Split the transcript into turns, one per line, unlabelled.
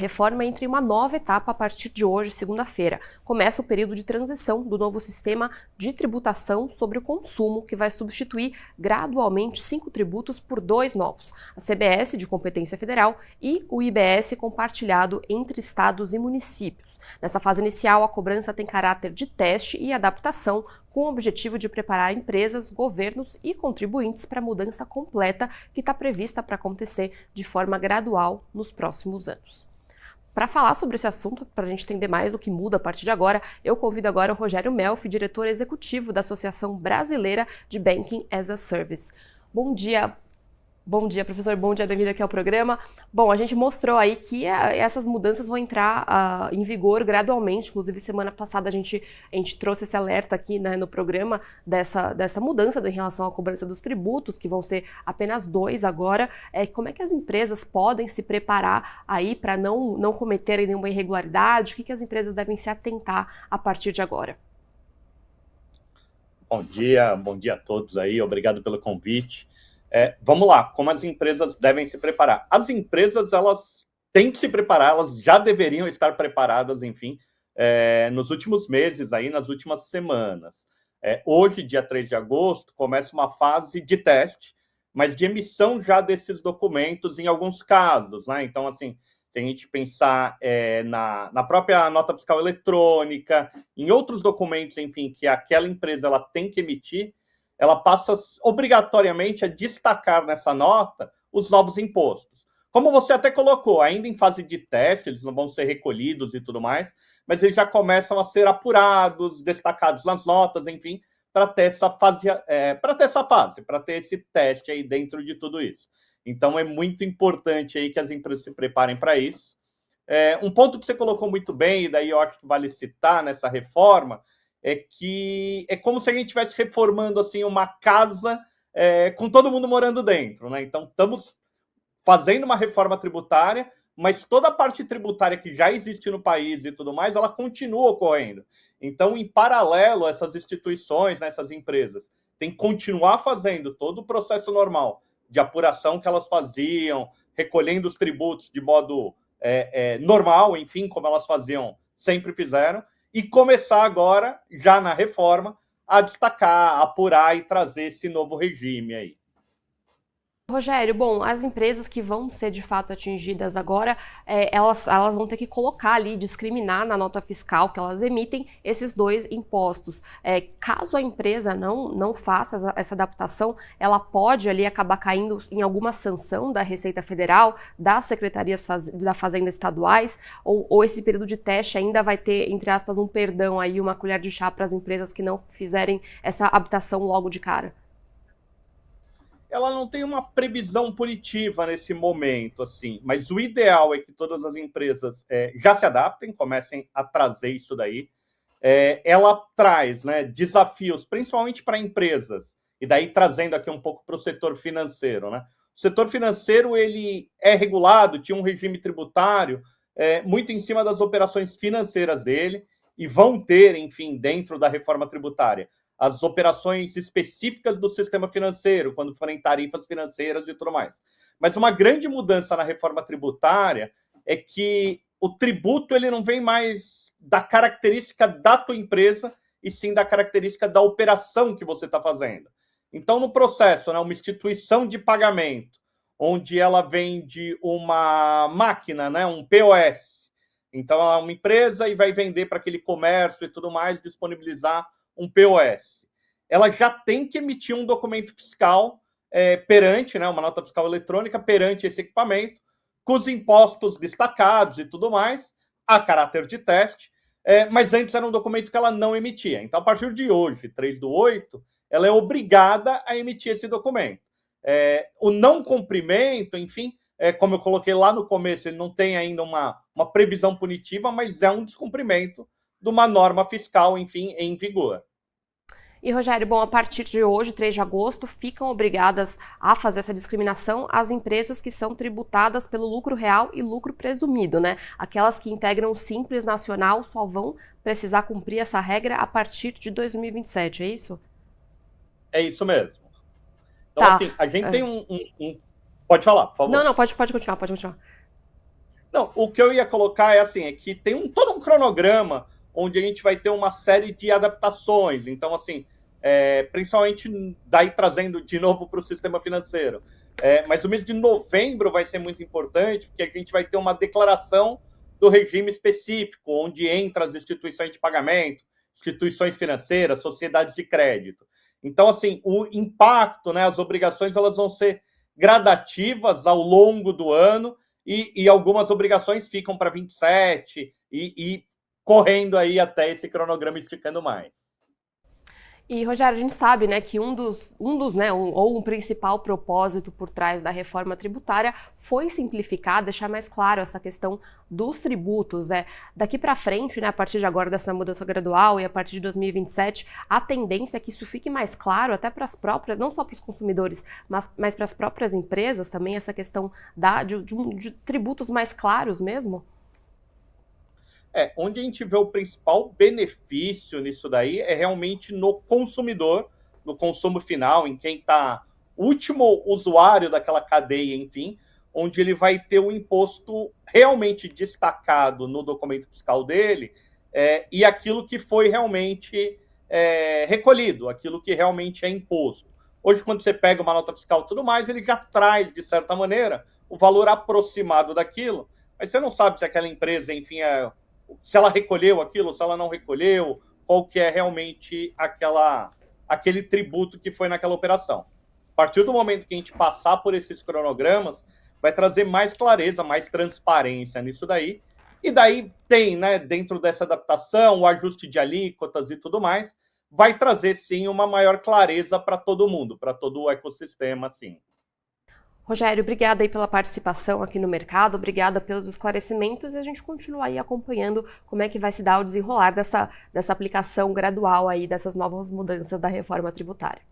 A reforma entra em uma nova etapa a partir de hoje, segunda-feira. Começa o período de transição do novo sistema de tributação sobre o consumo, que vai substituir gradualmente 5 tributos por 2 novos: a CBS, de competência federal, e o IBS, compartilhado entre estados e municípios. Nessa fase inicial, a cobrança tem caráter de teste e adaptação, com o objetivo de preparar empresas, governos e contribuintes para a mudança completa que está prevista para acontecer de forma gradual nos próximos anos. Para falar sobre esse assunto, para a gente entender mais o que muda a partir de agora, eu convido agora o Rogério Melfi, diretor executivo da Associação Brasileira de Banking as a Service. Bom dia, professor. Bom dia, bem-vindo aqui ao programa. Bom, a gente mostrou aí que essas mudanças vão entrar em vigor gradualmente. Inclusive, semana passada a gente trouxe esse alerta aqui, né, no programa dessa mudança em relação à cobrança dos tributos, que vão ser apenas 2 agora. Como é que as empresas podem se preparar aí para não cometerem nenhuma irregularidade? O que as empresas devem se atentar a partir de agora?
Bom dia a todos aí. Obrigado pelo convite. Vamos lá, como as empresas devem se preparar? As empresas, elas têm que se preparar, elas já deveriam estar preparadas, enfim, nos últimos meses, aí, nas últimas semanas. Hoje, dia 3 de agosto, começa uma fase de teste, mas de emissão já desses documentos em alguns casos, né? Então, assim, se a gente pensar na própria nota fiscal eletrônica, em outros documentos, enfim, que aquela empresa ela tem que emitir, ela passa obrigatoriamente a destacar nessa nota os novos impostos. Como você até colocou, ainda em fase de teste, eles não vão ser recolhidos e tudo mais, mas eles já começam a ser apurados, destacados nas notas, enfim, para ter essa fase, para ter esse teste aí dentro de tudo isso. Então, é muito importante aí que as empresas se preparem para isso. Um ponto que você colocou muito bem, e daí eu acho que vale citar nessa reforma, é que é como se a gente estivesse reformando assim, uma casa com todo mundo morando dentro, né? Então, estamos fazendo uma reforma tributária, mas toda a parte tributária que já existe no país e tudo mais, ela continua ocorrendo. Então, em paralelo, essas instituições, né, essas empresas, têm que continuar fazendo todo o processo normal de apuração que elas faziam, recolhendo os tributos de modo normal, enfim, como elas faziam, sempre fizeram, e começar agora, já na reforma, a destacar, apurar e trazer esse novo regime aí.
Rogério, bom, as empresas que vão ser de fato atingidas agora, elas vão ter que colocar ali, discriminar na nota fiscal que elas emitem esses 2 impostos. Caso a empresa não faça essa adaptação, ela pode ali acabar caindo em alguma sanção da Receita Federal, das secretarias da Fazenda estaduais, ou esse período de teste ainda vai ter, entre aspas, um perdão aí, uma colher de chá para as empresas que não fizerem essa adaptação logo de cara?
Ela não tem uma previsão punitiva nesse momento, assim, mas o ideal é que todas as empresas já se adaptem, comecem a trazer isso daí. Ela traz, né, desafios, principalmente para empresas, e daí trazendo aqui um pouco para o setor financeiro, né? O setor financeiro, ele é regulado, tinha um regime tributário muito em cima das operações financeiras dele, e vão ter, enfim, dentro da reforma tributária, as operações específicas do sistema financeiro, quando forem tarifas financeiras e tudo mais. Mas uma grande mudança na reforma tributária é que o tributo ele não vem mais da característica da tua empresa, e sim da característica da operação que você está fazendo. Então, no processo, né, uma instituição de pagamento, onde ela vende uma máquina, né, um POS. Então, ela é uma empresa e vai vender para aquele comércio e tudo mais, disponibilizar um POS. Ela já tem que emitir um documento fiscal perante, né, uma nota fiscal eletrônica perante esse equipamento, com os impostos destacados e tudo mais, a caráter de teste, mas antes era um documento que ela não emitia. Então, a partir de hoje, 3/8, ela é obrigada a emitir esse documento. O não cumprimento, enfim, como eu coloquei lá no começo, ele não tem ainda uma previsão punitiva, mas é um descumprimento de uma norma fiscal, enfim, em vigor.
E, Rogério, bom, a partir de hoje, 3 de agosto, ficam obrigadas a fazer essa discriminação as empresas que são tributadas pelo lucro real e lucro presumido, né? Aquelas que integram o Simples Nacional só vão precisar cumprir essa regra a partir de 2027, é isso?
É isso mesmo. Então,
Tá.
assim, a gente tem Pode falar, por favor.
Não, pode continuar.
Não, o que eu ia colocar é assim, é que tem todo um cronograma onde a gente vai ter uma série de adaptações. Então, assim, principalmente daí trazendo de novo para o sistema financeiro. Mas o mês de novembro vai ser muito importante, porque a gente vai ter uma declaração do regime específico, onde entra as instituições de pagamento, instituições financeiras, sociedades de crédito. Então, assim, o impacto, né, as obrigações, elas vão ser gradativas ao longo do ano, e algumas obrigações ficam para 27 e correndo aí até esse cronograma esticando mais.
E, Rogério, a gente sabe, né, que um principal propósito por trás da reforma tributária foi simplificar, deixar mais claro essa questão dos tributos. Daqui para frente, né, a partir de agora dessa mudança gradual e a partir de 2027, a tendência é que isso fique mais claro até para as próprias, não só para os consumidores, mas para as próprias empresas também, essa questão de tributos mais claros mesmo?
Onde a gente vê o principal benefício nisso daí é realmente no consumidor, no consumo final, em quem está último usuário daquela cadeia, enfim, onde ele vai ter o imposto realmente destacado no documento fiscal dele, e aquilo que foi realmente recolhido, aquilo que realmente é imposto. Hoje, quando você pega uma nota fiscal e tudo mais, ele já traz, de certa maneira, o valor aproximado daquilo, mas você não sabe se aquela empresa, enfim, se ela recolheu aquilo, se ela não recolheu, qual que é realmente aquele tributo que foi naquela operação. A partir do momento que a gente passar por esses cronogramas, vai trazer mais clareza, mais transparência nisso daí. E daí tem, né, dentro dessa adaptação, o ajuste de alíquotas e tudo mais, vai trazer, sim, uma maior clareza para todo mundo, para todo o ecossistema, sim.
Rogério, obrigada aí pela participação aqui no mercado, obrigada pelos esclarecimentos e a gente continua aí acompanhando como é que vai se dar o desenrolar dessa aplicação gradual aí dessas novas mudanças da reforma tributária.